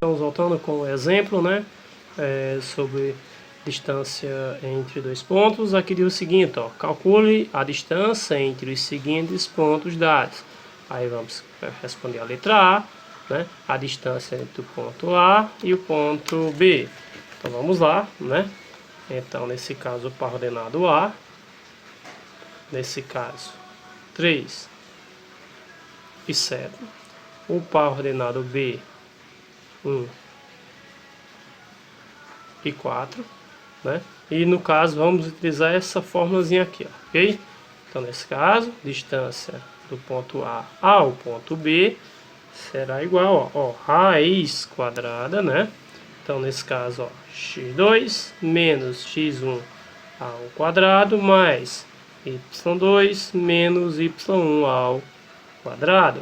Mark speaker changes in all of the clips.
Speaker 1: Estamos voltando com o exemplo, né? Sobre distância entre dois pontos. Aqui diz o seguinte, ó, calcule a distância entre os seguintes pontos dados. Aí vamos responder a letra A, né? A distância entre o ponto A e o ponto B. Então vamos lá, né? Então nesse caso o par ordenado A, nesse caso 3 e 7. O par ordenado B, 1 e 4, né? E no caso vamos utilizar essa formulazinha aqui, ó, ok? Então nesse caso, distância do ponto A ao ponto B será igual, ó, raiz quadrada, né? Então nesse caso, ó, x2 menos x1 ao quadrado mais y2 menos y1 ao quadrado.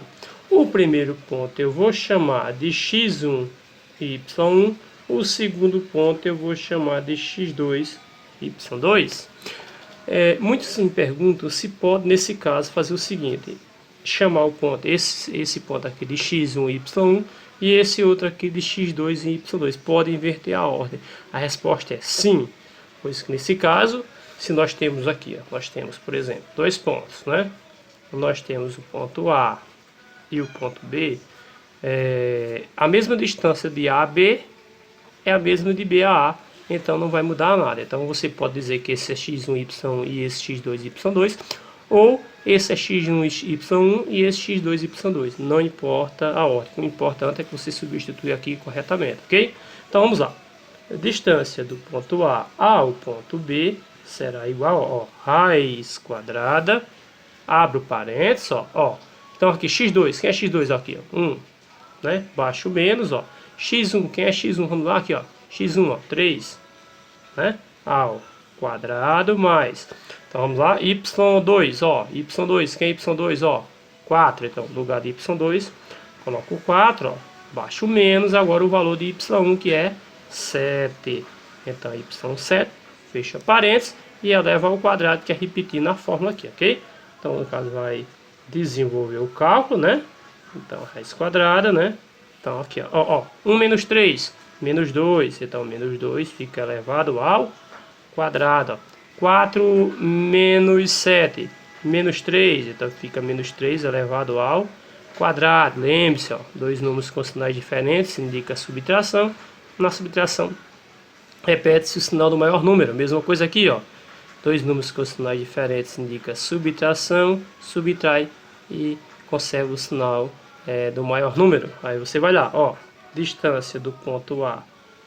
Speaker 1: O primeiro ponto eu vou chamar de x1 e y1. O segundo ponto eu vou chamar de x2 e y2. Muitos me perguntam se pode, nesse caso, fazer o seguinte: chamar o ponto, esse ponto aqui de x1 e y1 e esse outro aqui de x2 e y2. Pode inverter a ordem? A resposta é sim, pois que nesse caso, se nós temos aqui, ó, nós temos, por exemplo, dois pontos, né? Nós temos o ponto A e o ponto B, a mesma distância de A a B é a mesma de B a A, então não vai mudar nada. Então você pode dizer que esse é x1y e esse x2 y2, ou esse é x1 y1 e esse x2 y2. Não importa a ordem, o importante é que você substitui aqui corretamente, ok? Então vamos lá. A distância do ponto A ao ponto B será igual, ó, raiz quadrada, abro parênteses, ó. Então aqui x2, quem é x2 aqui? Ó, 1, né? Baixo menos, ó. x1, quem é x1? Vamos lá aqui, ó. x1, ó, 3, né? Ao quadrado mais. Então vamos lá, y2, ó. y2, quem é y2, ó? 4. Então no lugar de y2, coloco 4, ó. Baixo menos, agora o valor de y1 que é 7. Então y7, fecha parênteses e eleva ao quadrado, que é repetir na fórmula aqui, ok? Então no caso vai desenvolver o cálculo, né? Então raiz quadrada, né? Então aqui, ó, 1 menos 3, menos 2. Então menos 2 fica elevado ao quadrado, ó. 4 menos 7, menos 3. Então fica menos 3 elevado ao quadrado. Lembre-se, ó, dois números com sinais diferentes indica subtração. Na subtração repete-se o sinal do maior número. Mesma coisa aqui, ó. Dois números com sinais diferentes indica subtração, subtrai e conserva o sinal do maior número. Aí você vai lá, ó, distância do ponto A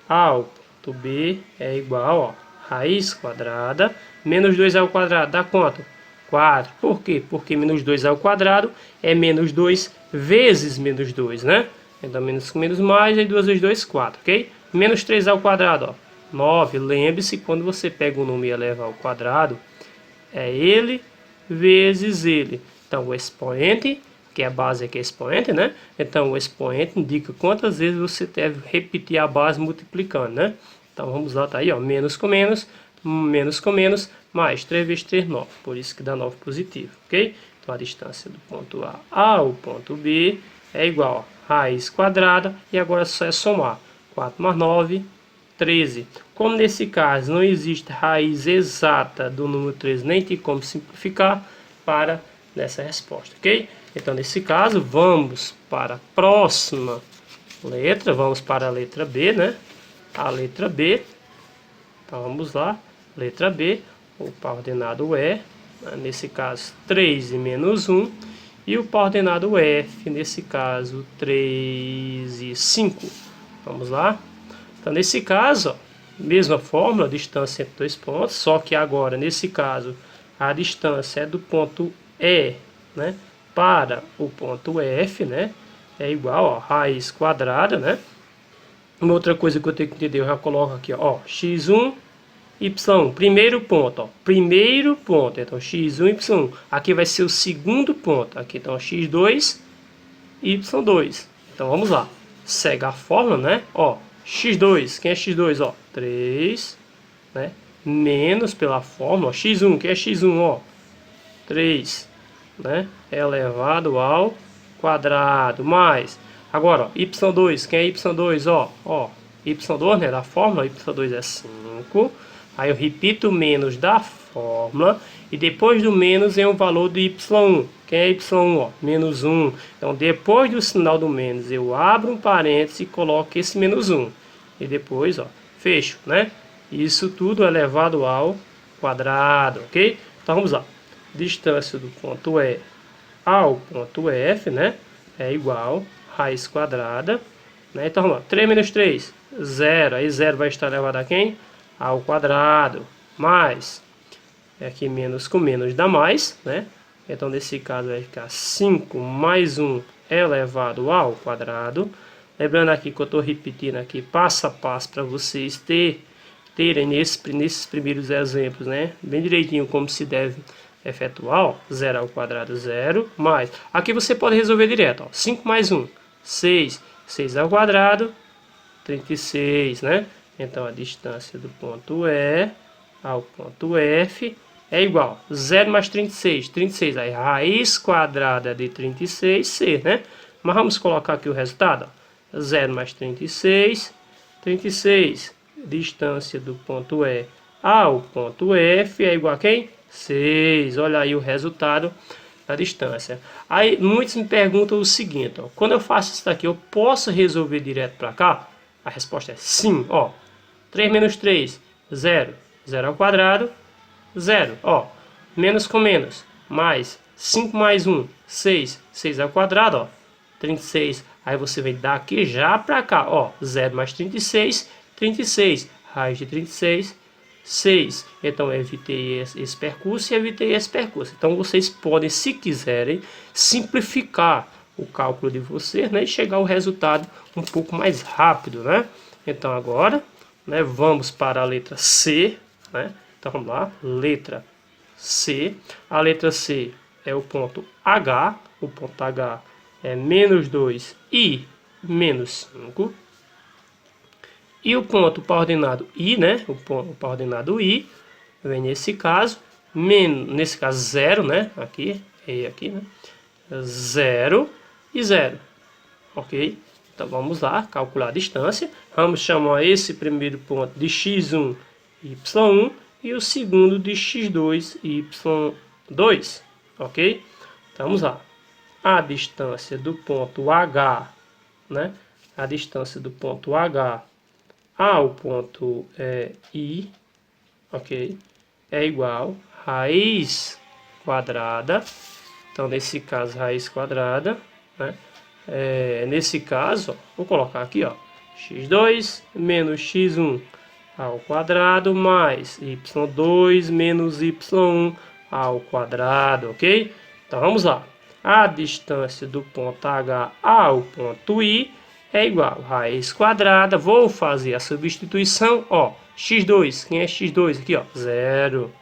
Speaker 1: ao ponto B é igual, ó, raiz quadrada, menos 2 ao quadrado, dá quanto? 4. Por quê? Porque menos 2 ao quadrado é menos 2 vezes menos 2, né? Então menos com menos mais, aí 2 vezes 2, 4, ok? Menos 3 ao quadrado, ó, 9. Lembre-se, quando você pega um número e eleva ao quadrado, é ele vezes ele. Então o expoente, que é a base aqui é expoente, né? Então o expoente indica quantas vezes você deve repetir a base multiplicando, né? Então vamos lá, tá aí, ó, menos com menos, mais 3 vezes 3, 9. Por isso que dá 9 positivo, ok? Então a distância do ponto A ao ponto B é igual a raiz quadrada, e agora só é somar. 4 mais 9, 13. Como nesse caso não existe raiz exata do número 13, nem tem como simplificar para nessa resposta, ok? Então nesse caso vamos para a próxima letra, vamos para a letra B, né? A letra B, então vamos lá, letra B, o par ordenado é, nesse caso 3 e menos 1, e o par ordenado F, nesse caso 3 e 5. Vamos lá? Então nesse caso, ó, mesma fórmula, distância entre dois pontos, só que agora nesse caso a distância é do ponto E, né, para o ponto F, né, é igual, ó, raiz quadrada, né. Uma outra coisa que eu tenho que entender, eu já coloco aqui, ó, x1, y, primeiro ponto, ó, primeiro ponto, então x1, y1, aqui vai ser o segundo ponto, aqui então x2, y2, então vamos lá, segue a fórmula, né, ó, x2, quem é x2, ó, 3, né, menos pela fórmula, ó, x1, quem é x1, ó, 3, né, elevado ao quadrado, mais Agora, ó, y2, quem é y2? Ó, y2, né, da fórmula, y2 é 5. Aí eu repito o menos da fórmula. E depois do menos é o valor do y1. Quem é y1? Ó, menos 1. Então, depois do sinal do menos, eu abro um parênteses e coloco esse menos 1. E depois, ó, fecho, né? Isso tudo elevado ao quadrado, ok? Então, vamos lá. Distância do ponto E ao ponto F, né? É igual raiz quadrada, né? Então, vamos lá. 3 menos 3, 0. Aí 0 vai estar elevado a quem? Ao quadrado. Mais, aqui menos com menos dá mais, né? Então, nesse caso, vai ficar 5 mais 1 elevado ao quadrado. Lembrando aqui que eu estou repetindo aqui passo a passo para vocês terem nesses primeiros exemplos, né? Bem direitinho como se deve efetuar, ó, 0 ao quadrado, 0, mais. Aqui você pode resolver direto, ó, 5 mais 1, 6. 6 ao quadrado, 36, né? Então, a distância do ponto E ao ponto F é igual a 0 mais 36. 36, aí raiz quadrada de 36, C, né? Mas vamos colocar aqui o resultado, ó. 0 mais 36, 36. Distância do ponto E ao ponto F é igual a quem? 6. Olha aí o resultado da distância. Aí muitos me perguntam o seguinte, ó, quando eu faço isso daqui, eu posso resolver direto para cá? A resposta é sim. Ó, 3 menos 3, 0. 0 ao quadrado, 0. Ó, menos com menos, mais 5 mais 1, 6. 6 ao quadrado, ó, 36. Aí você vem daqui já para cá, ó, 0 mais 36, 36. Raiz de 36, 6. Então, eu evitei esse percurso e evitei esse percurso. Então, vocês podem, se quiserem, simplificar o cálculo de vocês, né, e chegar ao resultado um pouco mais rápido, né? Então, agora, né, vamos para a letra C, né? Então, vamos lá, letra C. A letra C é o ponto H. O ponto H é menos 2 e menos 5. E o ponto coordenado I, né? O ponto coordenado I vem nesse caso, nesse caso 0, né? Aqui, E aqui, né? 0 e 0. Ok? Então vamos lá, calcular a distância. Vamos chamar esse primeiro ponto de x1 e y1 e o segundo de x2 e y2. Ok? Então vamos lá. A distância do ponto H, né? A distância do ponto H ao ponto I, ok, é igual a raiz quadrada. Então, nesse caso, raiz quadrada, né? Nesse caso, ó, vou colocar aqui, ó, x2 menos x1 ao quadrado mais y2 menos y1 ao quadrado, ok? Então, vamos lá. A distância do ponto H ao ponto I é igual a raiz quadrada. Vou fazer a substituição, ó, x2, quem é x2 aqui, ó, 0,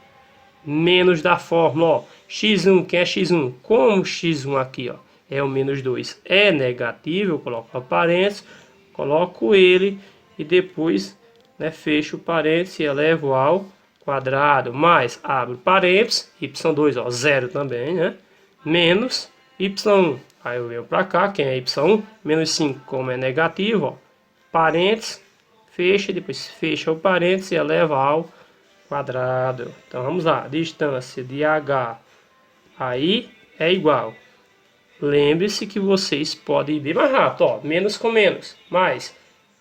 Speaker 1: menos da fórmula, ó, x1, quem é x1, como x1 aqui, ó, é o menos 2, é negativo, eu coloco a parênteses, coloco ele e depois, né, fecho o parênteses e elevo ao quadrado, mais, abro parênteses, y2, ó, 0 também, né, menos y1. Aí eu venho para cá, quem é y1, menos 5, como é negativo, ó, parênteses, fecha, depois fecha o parênteses e eleva ao quadrado. Então vamos lá, distância de H a I é igual. Lembre-se que vocês podem ir bem mais rápido, ó, menos com menos, mais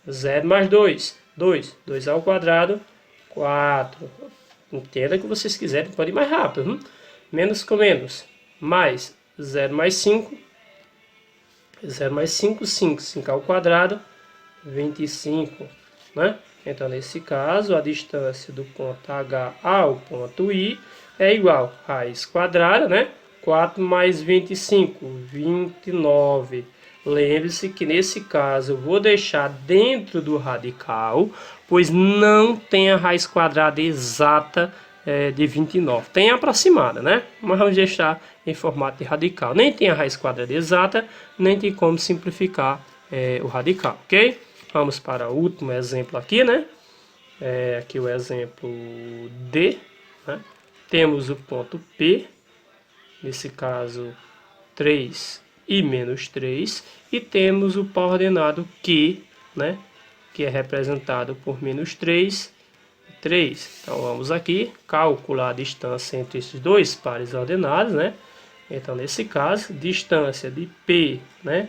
Speaker 1: 0 mais 2, 2, 2 ao quadrado, 4. Entenda que vocês quiserem, podem ir mais rápido. Menos com menos, mais 0 mais 5, 0 mais 5, 5. 5 ao quadrado, 25, né? Então, nesse caso, a distância do ponto H ao ponto I é igual a raiz quadrada, né? 4 mais 25, 29. Lembre-se que nesse caso eu vou deixar dentro do radical, pois não tem a raiz quadrada exata de 29. Tem aproximada, né? Mas vamos deixar em formato de radical. Nem tem a raiz quadrada exata, nem tem como simplificar o radical, ok? Vamos para o último exemplo aqui, né? Aqui o exemplo D, né? Temos o ponto P, nesse caso 3 e menos 3. E temos o par ordenado Q, né? Que é representado por menos 3 e 3. Então vamos aqui calcular a distância entre esses dois pares ordenados, né? Então nesse caso, distância de P, né,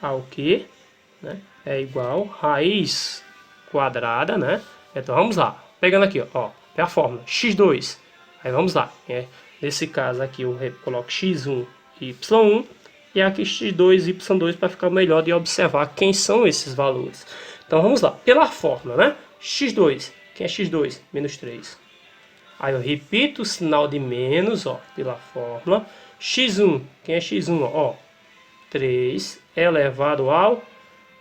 Speaker 1: ao Q, né, é igual raiz quadrada, né? Então vamos lá, pegando aqui, ó, é a fórmula x2. Aí vamos lá, nesse caso aqui eu coloco x1 e y1 e aqui x2 e y2 para ficar melhor de observar quem são esses valores. Então vamos lá, pela fórmula, né? x2, quem é x2? Menos 3. Aí eu repito o sinal de menos, ó, pela fórmula. x1, quem é x1? Ó, 3 elevado ao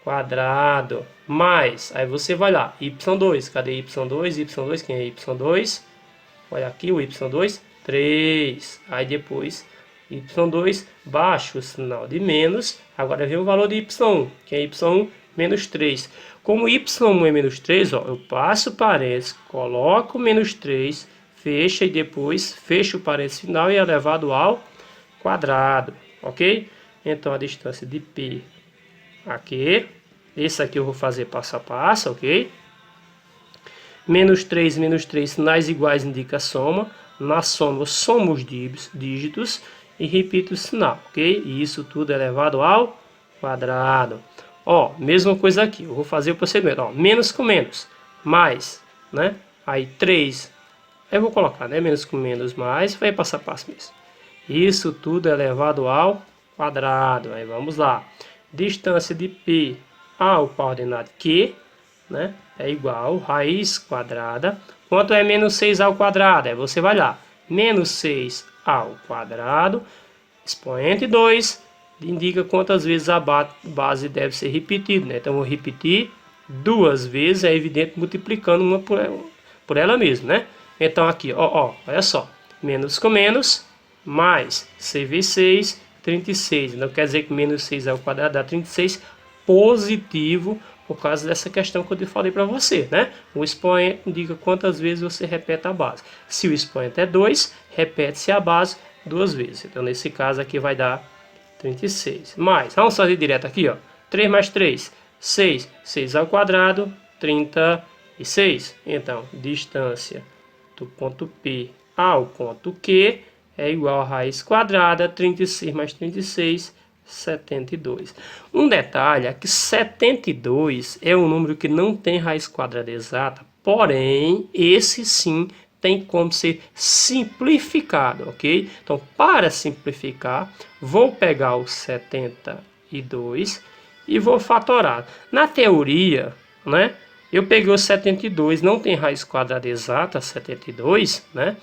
Speaker 1: quadrado, mais, aí você vai lá, y2, cadê y2? y2, quem é y2? Olha aqui o y2, 3, aí depois y2, baixo o sinal de menos, agora vem o valor de y1, que é y1, menos 3. Como y1 é menos 3, ó, eu passo o parênteses, coloco menos 3, fecha e depois fecho o parênteses final e é elevado ao quadrado, ok? Então a distância de P aqui, esse aqui eu vou fazer passo a passo, ok? Menos 3, sinais iguais indica soma. Na soma eu somo os dígitos e repito o sinal, ok? E isso tudo é elevado ao quadrado. Ó, mesma coisa aqui, eu vou fazer o procedimento, ó, menos com menos, mais, né? Aí 3, eu vou colocar, né? Menos com menos, mais, vai passo a passo mesmo. Isso tudo é elevado ao quadrado. Aí vamos lá. Distância de P ao par ordenado Q, né, é igual raiz quadrada. Quanto é menos 6 ao quadrado? Aí você vai lá. Menos 6 ao quadrado, expoente 2, indica quantas vezes a base deve ser repetida, né? Então, eu vou repetir duas vezes, é evidente, multiplicando uma por ela mesma, né? Então, aqui, ó, olha só. Menos com menos, mais 6 vezes 6, 36. Não quer dizer que menos 6 ao quadrado dá 36 positivo, por causa dessa questão que eu falei para você, né? O expoente indica quantas vezes você repete a base. Se o expoente é 2, repete-se a base duas vezes. Então, nesse caso aqui vai dar 36. Mais, vamos fazer direto aqui, ó. 3 mais 3, 6. 6 ao quadrado, 36. Então, distância do ponto P ao ponto Q é igual a raiz quadrada, 36 mais 36, 72. Um detalhe é que 72 é um número que não tem raiz quadrada exata, porém, esse sim tem como ser simplificado, ok? Então, para simplificar, vou pegar o 72 e vou fatorar. Na teoria, né, eu peguei o 72, não tem raiz quadrada exata, 72, né?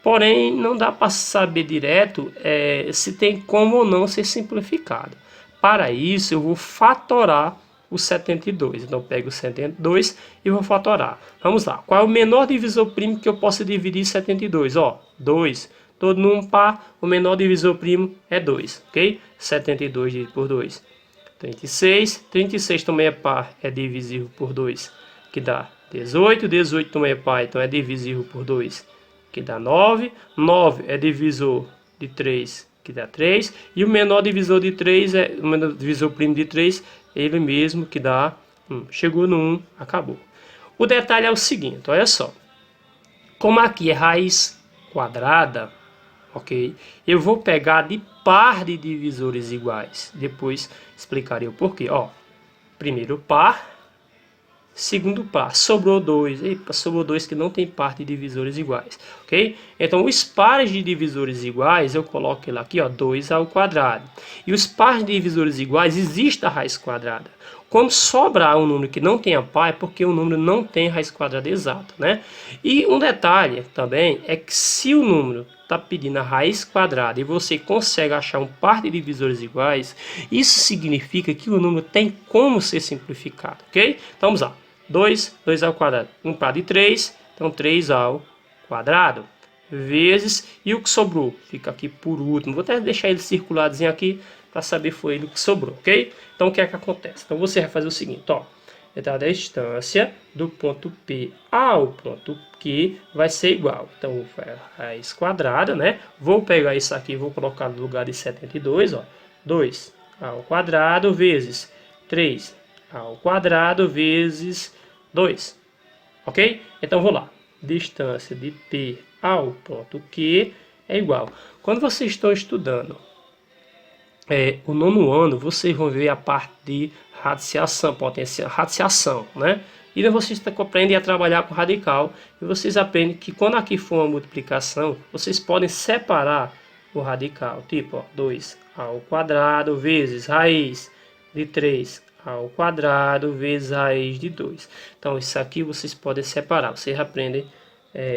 Speaker 1: Porém, não dá para saber direto se tem como ou não ser simplificado. Para isso, eu vou fatorar o 72. Então, eu pego o 72 e vou fatorar. Vamos lá. Qual é o menor divisor primo que eu posso dividir 72? Ó, 2. Todo número par, o menor divisor primo é 2, ok? 72 dividido por 2. 36. 36 também é par, é divisível por 2, que dá 18. 18 também é par, então é divisível por 2. Que dá 9, 9 é divisor de 3, que dá 3, e o menor divisor de 3 o menor divisor primo de 3, ele mesmo, que dá 1. Chegou no 1, acabou. O detalhe é o seguinte, olha só. Como aqui é raiz quadrada, ok? Eu vou pegar de par de divisores iguais. Depois explicarei o porquê. Ó, primeiro par. Segundo par, sobrou 2. Epa, sobrou 2 que não tem par de divisores iguais, ok? Então, os pares de divisores iguais, eu coloco ele aqui, ó, 2 ao quadrado. E os pares de divisores iguais, existe a raiz quadrada. Quando sobrar um número que não tenha par, é porque o número não tem raiz quadrada exata, né? E um detalhe também é que se o número está pedindo a raiz quadrada e você consegue achar um par de divisores iguais, isso significa que o número tem como ser simplificado, ok? Então, vamos lá. 2 ao quadrado, um par de 3, então 3 ao quadrado, vezes, e o que sobrou fica aqui por último, vou até deixar ele circuladinho aqui, para saber foi ele que sobrou, ok? Então o que é que acontece? Então você vai fazer o seguinte, ó, a distância do ponto P ao ponto Q vai ser igual, então raiz quadrada, né? Vou pegar isso aqui e vou colocar no lugar de 72, ó, 2 ao quadrado vezes 3 ao quadrado vezes 2. Ok? Então vou lá. Distância de P ao ponto Q é igual. Quando vocês estão estudando o nono ano, vocês vão ver a parte de radiciação, potencial, radiciação, né? E vocês aprendem a trabalhar com radical e vocês aprendem que quando aqui for uma multiplicação, vocês podem separar o radical, tipo, ó, 2 ao quadrado vezes raiz de 3 ao quadrado vezes raiz de 2. Então, isso aqui vocês podem separar. Vocês aprendem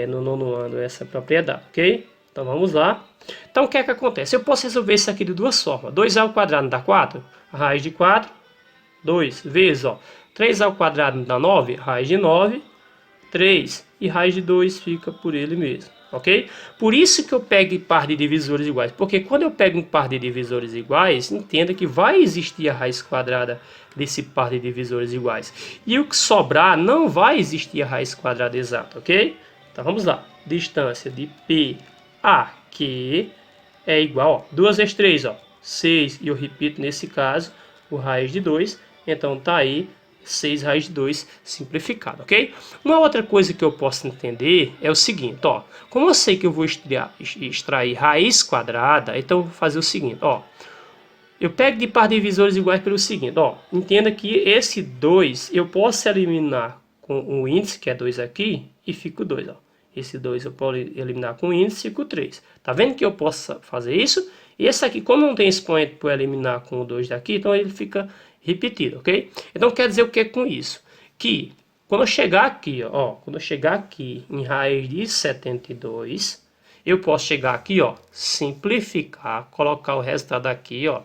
Speaker 1: no nono ano essa propriedade, ok? Então, vamos lá. Então, o que é que acontece? Eu posso resolver isso aqui de duas formas. 2 ao quadrado dá 4? A raiz de 4, 2 vezes, ó, 3 ao quadrado dá 9? Raiz de 9, 3. E raiz de 2 fica por ele mesmo, ok? Por isso que eu pego par de divisores iguais. Porque quando eu pego um par de divisores iguais, entenda que vai existir a raiz quadrada desse par de divisores iguais. E o que sobrar não vai existir a raiz quadrada exata, ok? Então, vamos lá. Distância de P a Q é igual, ó, 2 vezes 3, ó, 6, e eu repito nesse caso, o raiz de 2, então tá aí 6 raiz de 2 simplificado, ok? Uma outra coisa que eu posso entender é o seguinte, ó, como eu sei que eu vou extrair raiz quadrada, então eu vou fazer o seguinte, ó, eu pego de par de divisores iguais pelo seguinte, ó, entenda que esse 2 eu posso eliminar com o índice, que é 2 aqui, e fica o 2, ó. Esse 2 eu posso eliminar com o índice e com o 3. Tá vendo que eu posso fazer isso? E esse aqui, como não tem expoente para eliminar com o 2 daqui, então ele fica repetido, ok? Então quer dizer o que com isso? Que quando eu chegar aqui, ó, quando eu chegar aqui em raiz de 72, eu posso chegar aqui, ó, simplificar, colocar o resultado aqui, ó,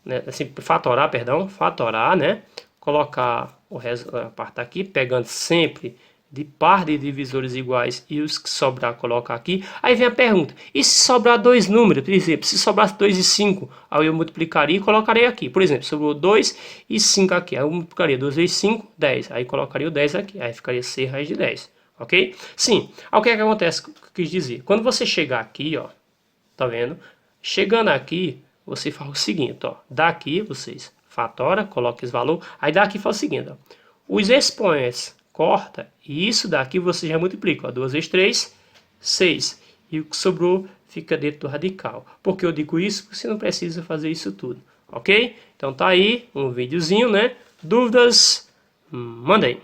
Speaker 1: né, assim, fatorar, né? Colocar a parte aqui, pegando sempre de par de divisores iguais e os que sobrar colocar aqui. Aí vem a pergunta, e se sobrar dois números? Por exemplo, se sobrasse 2 e 5, aí eu multiplicaria e colocaria aqui. Por exemplo, sobrou 2 e 5 aqui, aí eu multiplicaria 2 vezes 5, 10. Aí colocaria o 10 aqui, aí ficaria 6 raiz de 10, ok? Sim, aí o que é que acontece, que eu quis dizer? Quando você chegar aqui, ó, tá vendo? Chegando aqui, você faz o seguinte, ó, daqui vocês fatora, coloca esse valor, aí daqui faz o seguinte, ó, os expoentes corta, e isso daqui você já multiplica, ó, 2 vezes 3, 6, e o que sobrou fica dentro do radical. Por que eu digo isso? Porque você não precisa fazer isso tudo, ok? Então tá aí um videozinho, né? Dúvidas? Mandem!